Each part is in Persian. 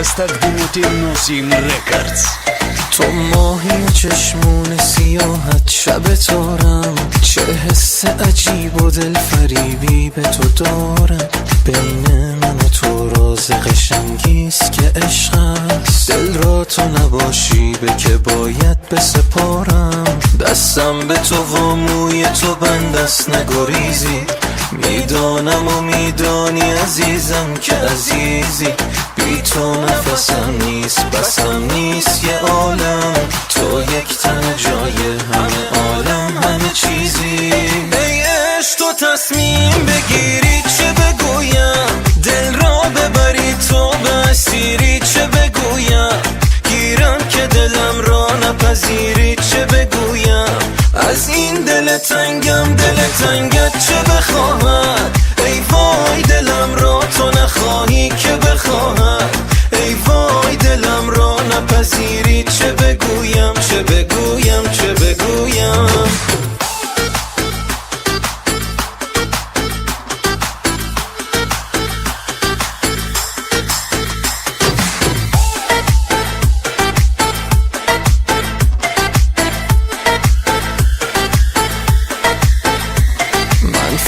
Hashtag Nosim Records. تو ماهی چشمون سیاحت شب تارم، چه حس عجیب و دل فریبی به تو دارم. بین من و تو راز قشنگیست که عشق است، دل را تو نباشی به که باید بسپارم. دستم به تو و موی تو بند است نگریزی، میدانم و میدانی عزیزم که عزیزی. بی تو نفسم نیست بسم نیست یه عالم، تو یک تن جای همه عالم همه چیزی. ای عشق تو تصمیم بگیری چه بگویم، دل را ببری تو به اسیری چه بگویم. گیرم که دلم را نپذیری چه بگویم. از این دل تنگم دل تنگت چه بخواهد. ای وای دلم را تو نخواهی که بخواهد. ای وای دلم را نپذیری چه بگویم چه بگویم چه بگویم.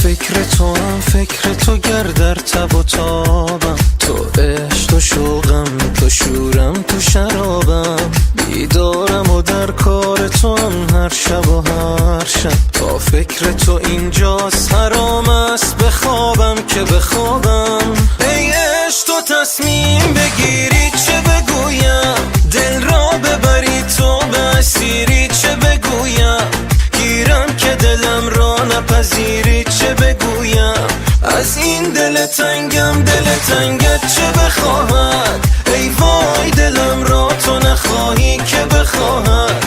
فکر تو هم فکر تو گر در تب و تابم، تو عشق تو شوقم تو شورم تو شرابم. بیدارم و در کار تو هم هر شب و هر شب، تا فکر تو اینجاست حرام است بخوابم که بخوابم. ای عشق تو تصمیم بگیری چه بگویم، دل را ببری تو به اسیری چه بگویم. گیرم که دلم را نپذیری چه بگویم. از این دل تنگم دل تنگت چه بخواهد. ای وای دلم را تو نخواهی که بخواهد.